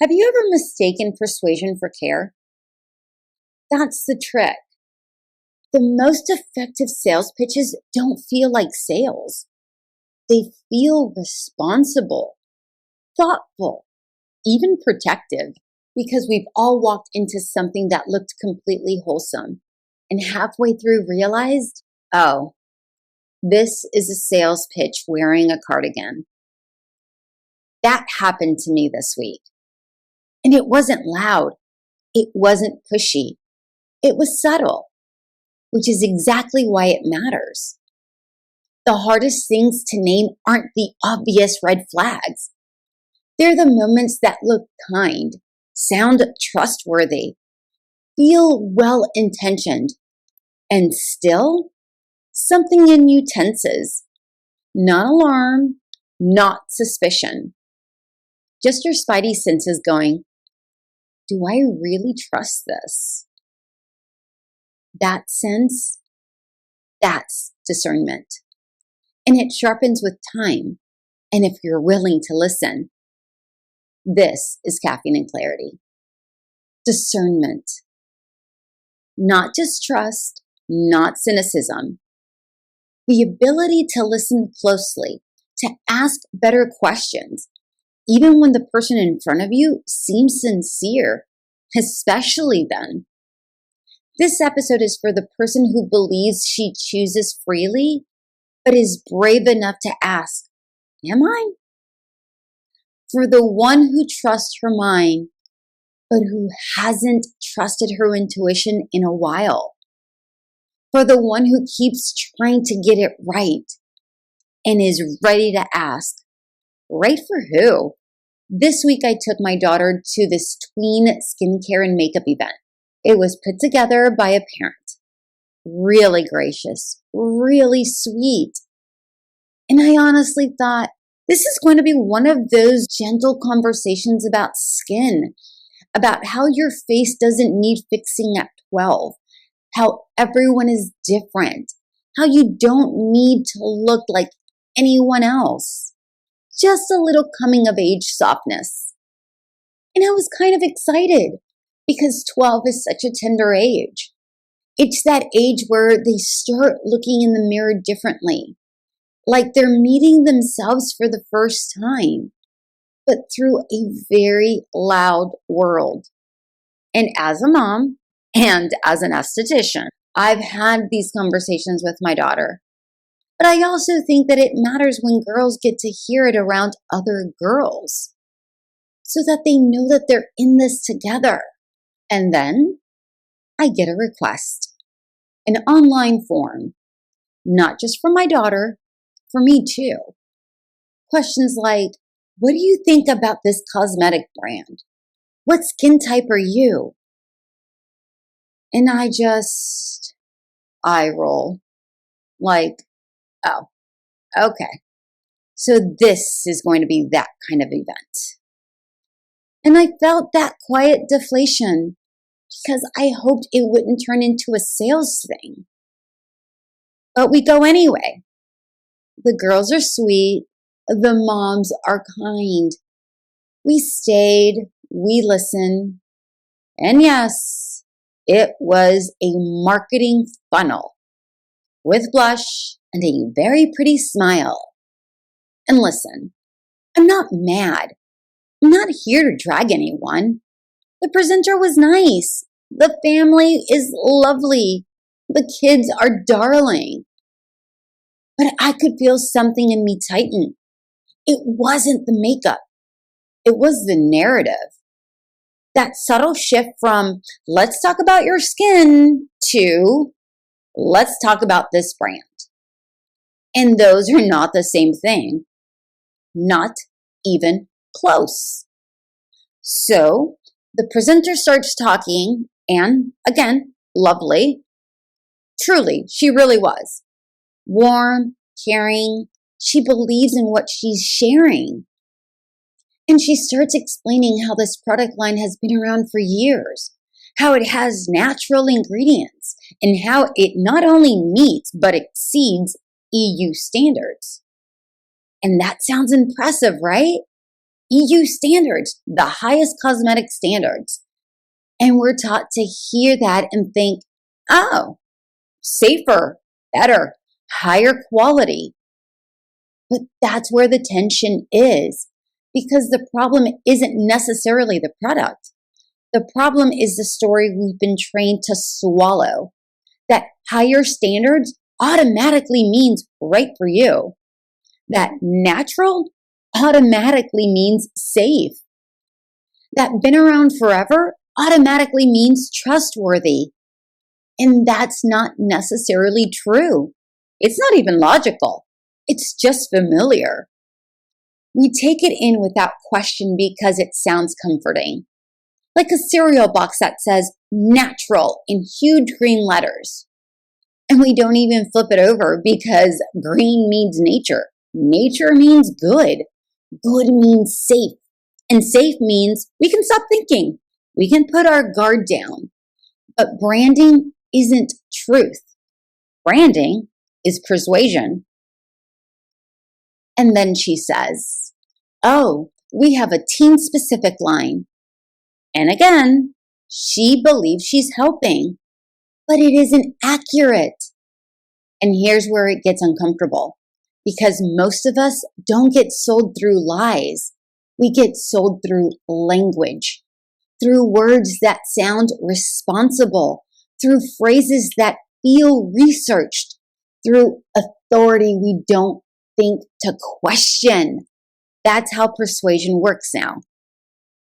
Have you ever mistaken persuasion for care? That's the trick. The most effective sales pitches don't feel like sales. They feel responsible, thoughtful, even protective, because we've all walked into something that looked completely wholesome and halfway through realized, oh, this is a sales pitch wearing a cardigan. That happened to me this week. And it wasn't loud. It wasn't pushy. It was subtle, which is exactly why it matters. The hardest things to name aren't the obvious red flags. They're the moments that look kind, sound trustworthy, feel well-intentioned, and still, something in you tenses. Not alarm, not suspicion. Just your spidey senses going, do I really trust this? That sense, that's discernment. And it sharpens with time. And if you're willing to listen, this is Caffeine Clarity. Discernment. Not just trust, not cynicism. The ability to listen closely, to ask better questions, even when the person in front of you seems sincere, especially then. This episode is for the person who believes she chooses freely, but is brave enough to ask, am I? For the one who trusts her mind, but who hasn't trusted her intuition in a while. For the one who keeps trying to get it right and is ready to ask, right for who? This week I took my daughter to this tween skincare and makeup event. It was put together by a parent. Really gracious, really sweet. And I honestly thought, this is going to be one of those gentle conversations about skin, about how your face doesn't need fixing at 12, how everyone is different, how you don't need to look like anyone else. Just a little coming of age softness. And I was kind of excited because 12 is such a tender age. It's that age where they start looking in the mirror differently, like they're meeting themselves for the first time, but through a very loud world. And as a mom and as an esthetician, I've had these conversations with my daughter. But I also think that it matters when girls get to hear it around other girls so that they know that they're in this together. And then I get a request, an online form, not just for my daughter, for me too. Questions like, what do you think about this cosmetic brand? What skin type are you? And I just eye roll like, oh, okay. So this is going to be that kind of event. And I felt that quiet deflation because I hoped it wouldn't turn into a sales thing. But we go anyway. The girls are sweet. The moms are kind. We stayed. We listened. And yes, it was a marketing funnel with blush and a very pretty smile. And listen, I'm not mad. I'm not here to drag anyone. The presenter was nice. The family is lovely. The kids are darling. But I could feel something in me tighten. It wasn't the makeup. It was the narrative. That subtle shift from, let's talk about your skin, to, let's talk about this brand. And those are not the same thing. Not even close. So the presenter starts talking, and again, lovely. Truly, she really was. Warm, caring. She believes in what she's sharing. And she starts explaining how this product line has been around for years, how it has natural ingredients, and how it not only meets but exceeds EU standards. And that sounds impressive, right? EU standards, the highest cosmetic standards. And we're taught to hear that and think, oh, safer, better, higher quality. But that's where the tension is, because the problem isn't necessarily the product. The problem is the story we've been trained to swallow, that higher standards automatically means right for you, that natural automatically means safe, that been around forever automatically means trustworthy. And that's not necessarily true. It's not even logical. It's just familiar. We take it in without question because it sounds comforting. Like a cereal box that says natural in huge green letters. And we don't even flip it over because green means nature. Nature means good. Good means safe. And safe means we can stop thinking. We can put our guard down. But branding isn't truth. Branding is persuasion. And then she says, oh, we have a teen-specific line. And again, she believes she's helping, but it isn't accurate. And here's where it gets uncomfortable, because most of us don't get sold through lies. We get sold through language, through words that sound responsible, through phrases that feel researched, through authority we don't think to question. That's how persuasion works now.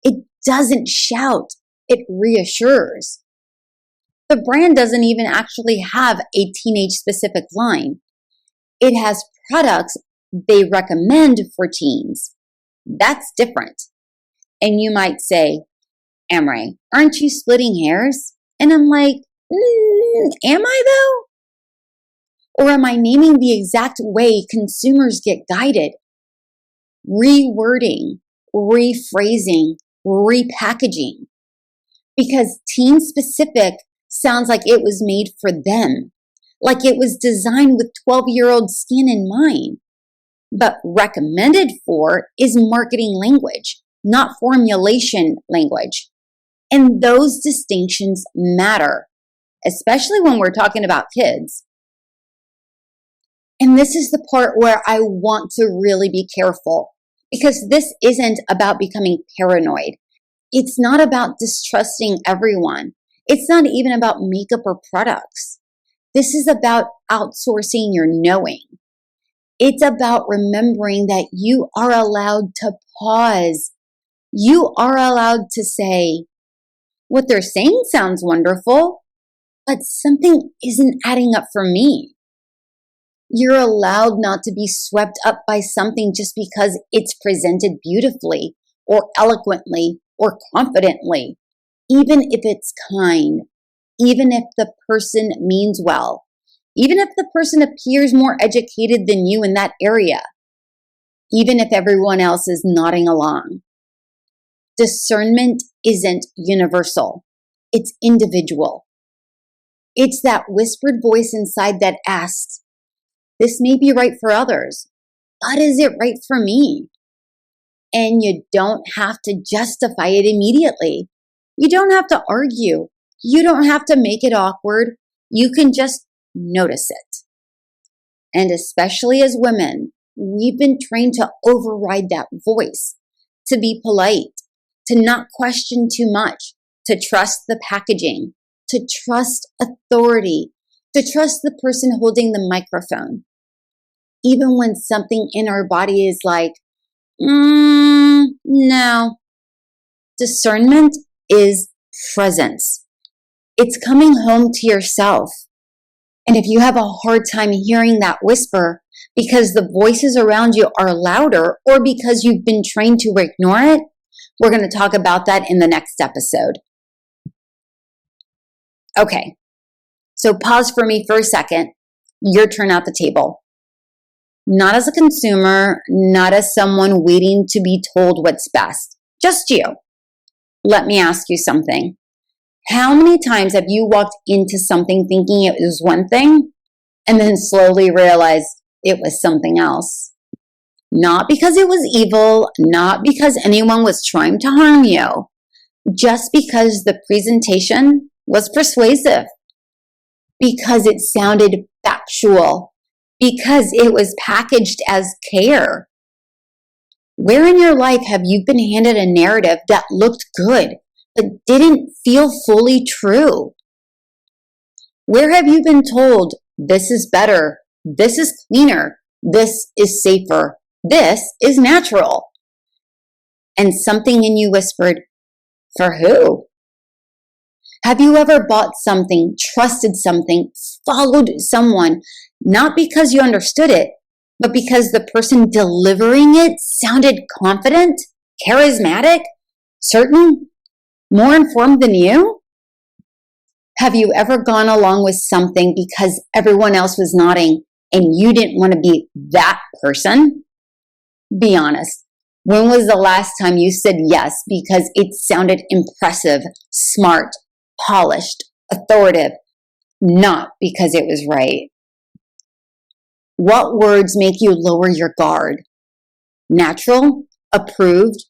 It doesn't shout, it reassures. The brand doesn't even actually have a teenage-specific line. It has products they recommend for teens. That's different. And you might say, Amray, aren't you splitting hairs? And I'm like, am I though? Or am I naming the exact way consumers get guided? Rewording, rephrasing, repackaging. Because teen specific sounds like it was made for them, like it was designed with 12-year-old skin in mind. But recommended for is marketing language, not formulation language. And those distinctions matter, especially when we're talking about kids. And this is the part where I want to really be careful, because this isn't about becoming paranoid. It's not about distrusting everyone. It's not even about makeup or products. This is about outsourcing your knowing. It's about remembering that you are allowed to pause. You are allowed to say, what they're saying sounds wonderful, but something isn't adding up for me. You're allowed not to be swept up by something just because it's presented beautifully or eloquently or confidently, even if it's kind, even if the person means well, even if the person appears more educated than you in that area, even if everyone else is nodding along. Discernment isn't universal. It's individual. It's that whispered voice inside that asks, this may be right for others, but is it right for me? And you don't have to justify it immediately. You don't have to argue. You don't have to make it awkward. You can just notice it. And especially as women, we've been trained to override that voice, to be polite, to not question too much, to trust the packaging, to trust authority, to trust the person holding the microphone. Even when something in our body is like, no. Discernment is presence. It's coming home to yourself. And if you have a hard time hearing that whisper because the voices around you are louder or because you've been trained to ignore it, we're going to talk about that in the next episode. Okay, so pause for me for a second. Your turn at the table. Not as a consumer, not as someone waiting to be told what's best. Just you. Let me ask you something. How many times have you walked into something thinking it was one thing and then slowly realized it was something else? Not because it was evil, not because anyone was trying to harm you, just because the presentation was persuasive, because it sounded factual, because it was packaged as care. Where in your life have you been handed a narrative that looked good, but didn't feel fully true? Where have you been told, this is better, this is cleaner, this is safer, this is natural? And something in you whispered, for who? Have you ever bought something, trusted something, followed someone, not because you understood it, but because the person delivering it sounded confident, charismatic, certain, more informed than you? Have you ever gone along with something because everyone else was nodding and you didn't want to be that person? Be honest. When was the last time you said yes because it sounded impressive, smart, polished, authoritative, not because it was right? What words make you lower your guard? Natural, approved,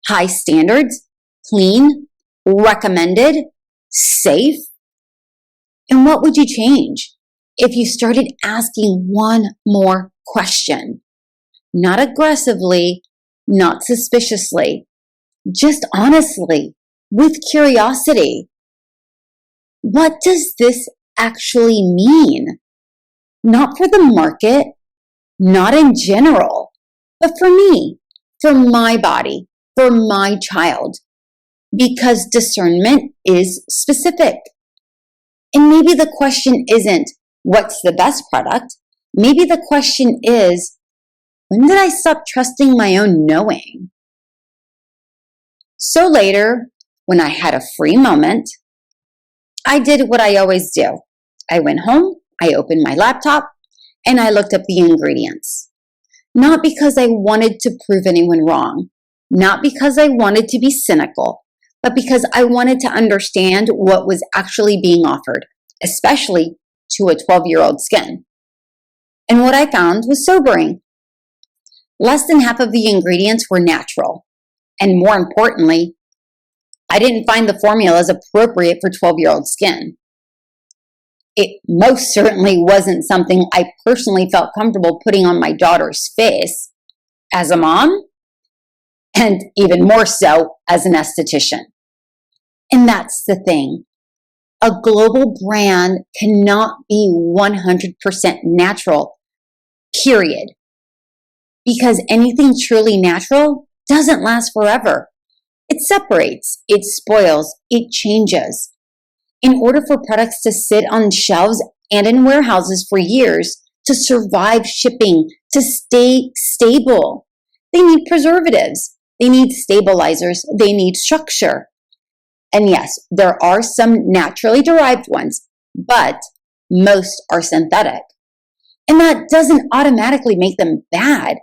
high standards, clean, recommended, safe? And what would you change if you started asking one more question? Not aggressively, not suspiciously, just honestly, with curiosity. What does this actually mean? Not for the market, not in general, but for me, for my body, for my child, because discernment is specific. And maybe the question isn't, what's the best product? Maybe the question is, when did I stop trusting my own knowing? So later, when I had a free moment, I did what I always do. I went home, I opened my laptop, and I looked up the ingredients. Not because I wanted to prove anyone wrong, not because I wanted to be cynical, but because I wanted to understand what was actually being offered, especially to a 12-year-old skin. And what I found was sobering. Less than half of the ingredients were natural. And more importantly, I didn't find the formulas appropriate for 12-year-old skin. It most certainly wasn't something I personally felt comfortable putting on my daughter's face as a mom, and even more so as an esthetician. And that's the thing. A global brand cannot be 100% natural, period. Because anything truly natural doesn't last forever. It separates, it spoils, it changes. In order for products to sit on shelves and in warehouses for years, to survive shipping, to stay stable, they need preservatives, they need stabilizers, they need structure. And yes, there are some naturally derived ones, but most are synthetic. And that doesn't automatically make them bad,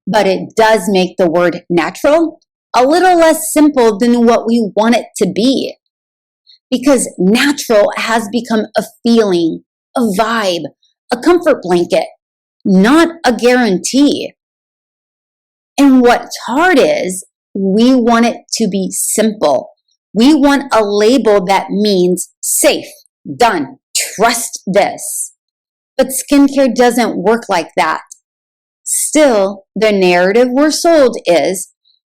but it does make the word natural a little less simple than what we want it to be. Because natural has become a feeling, a vibe, a comfort blanket, not a guarantee. And what's hard is we want it to be simple. We want a label that means safe, done, trust this. But skincare doesn't work like that. Still, the narrative we're sold is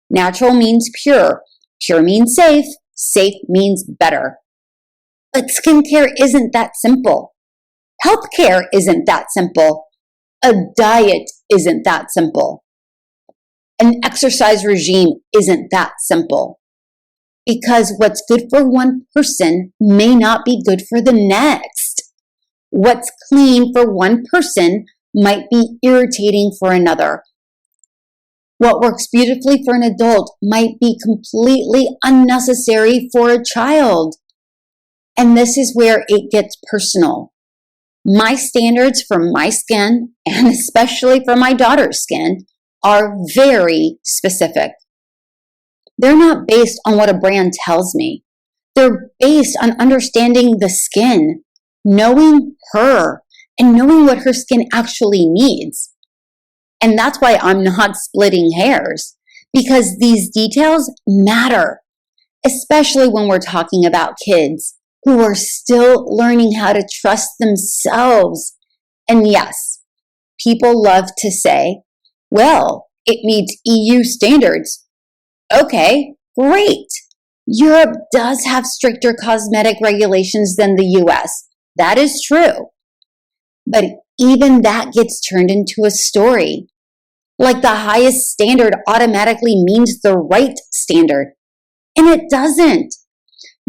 natural means pure, pure means safe, safe means better. But skincare isn't that simple. Healthcare isn't that simple. A diet isn't that simple. An exercise regime isn't that simple. Because what's good for one person may not be good for the next. What's clean for one person might be irritating for another. What works beautifully for an adult might be completely unnecessary for a child. And this is where it gets personal. My standards for my skin, and especially for my daughter's skin, are very specific. They're not based on what a brand tells me. They're based on understanding the skin, knowing her, and knowing what her skin actually needs. And that's why I'm not splitting hairs, because these details matter, especially when we're talking about kids who are still learning how to trust themselves. And yes, people love to say, well, it meets EU standards. Okay, great. Europe does have stricter cosmetic regulations than the US. That is true. But even that gets turned into a story. Like the highest standard automatically means the right standard. And it doesn't.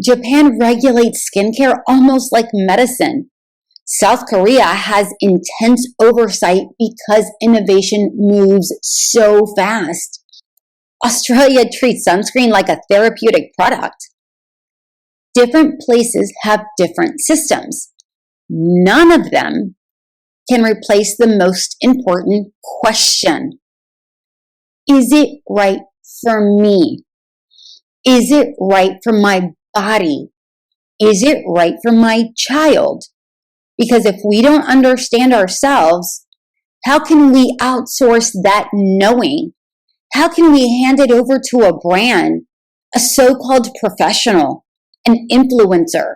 Japan regulates skincare almost like medicine. South Korea has intense oversight because innovation moves so fast. Australia treats sunscreen like a therapeutic product. Different places have different systems. None of them can replace the most important question. Is it right for me? Is it right for my body? Is it right for my child? Because if we don't understand ourselves, how can we outsource that knowing? How can we hand it over to a brand, a so-called professional, an influencer,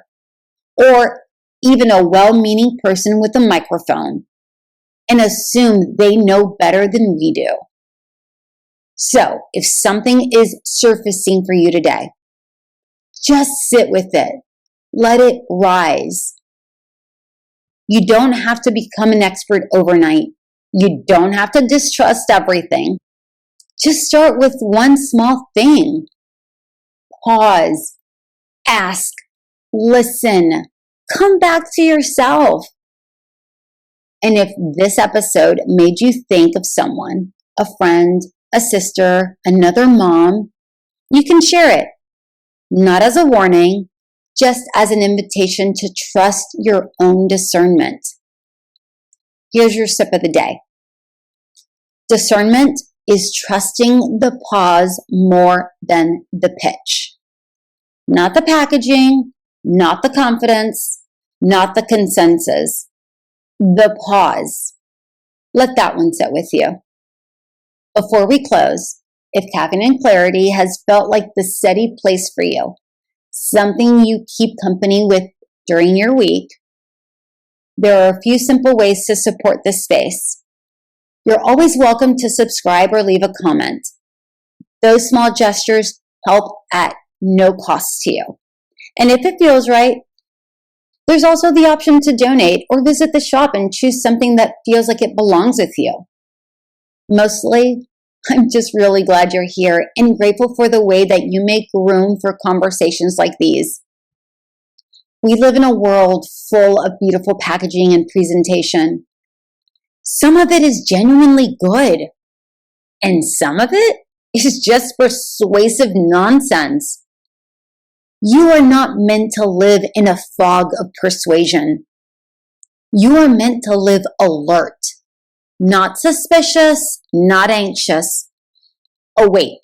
or even a well-meaning person with a microphone, and assume they know better than we do? So, if something is surfacing for you today, just sit with it. Let it rise. You don't have to become an expert overnight. You don't have to distrust everything. Just start with one small thing. Pause. Ask. Listen. Come back to yourself. And if this episode made you think of someone, a friend, a sister, another mom, you can share it. Not as a warning, just as an invitation to trust your own discernment. Here's your sip of the day. Discernment is trusting the pause more than the pitch. Not the packaging, not the confidence, not the consensus. The pause. Let that one sit with you. Before we close, if Caffeine Clarity has felt like the steady place for you, something you keep company with during your week, there are a few simple ways to support this space. You're always welcome to subscribe or leave a comment. Those small gestures help at no cost to you. And if it feels right, there's also the option to donate or visit the shop and choose something that feels like it belongs with you. Mostly, I'm just really glad you're here and grateful for the way that you make room for conversations like these. We live in a world full of beautiful packaging and presentation. Some of it is genuinely good, and some of it is just persuasive nonsense. You are not meant to live in a fog of persuasion. You are meant to live alert, not suspicious, not anxious, awake.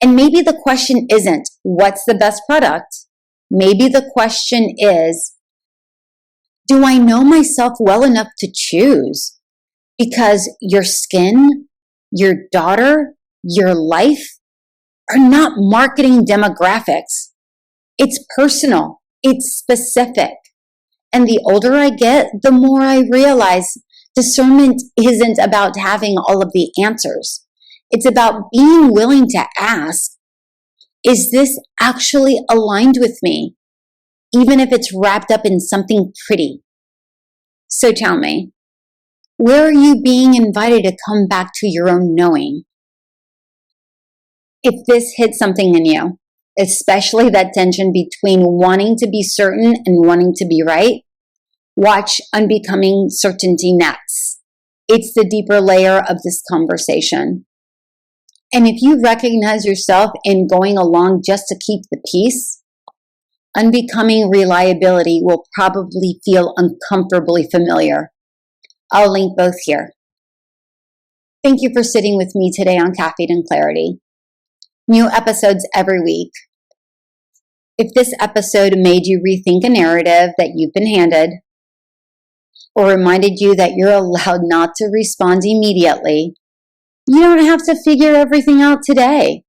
And maybe the question isn't, what's the best product? Maybe the question is, do I know myself well enough to choose? Because your skin, your daughter, your life are not marketing demographics. It's personal. It's specific. And the older I get, the more I realize discernment isn't about having all of the answers. It's about being willing to ask, is this actually aligned with me? Even if it's wrapped up in something pretty. So tell me, where are you being invited to come back to your own knowing? If this hits something in you, especially that tension between wanting to be certain and wanting to be right, watch Unbecoming Certainty next. It's the deeper layer of this conversation. And if you recognize yourself in going along just to keep the peace, Unbecoming Reliability will probably feel uncomfortably familiar. I'll link both here. Thank you for sitting with me today on Caffeine Clarity. New episodes every week. If this episode made you rethink a narrative that you've been handed, or reminded you that you're allowed not to respond immediately, You don't have to figure everything out today.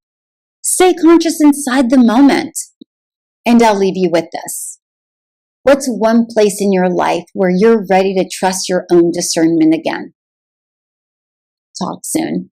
Stay conscious inside the moment. And I'll leave you with this. What's one place in your life where you're ready to trust your own discernment again? Talk soon.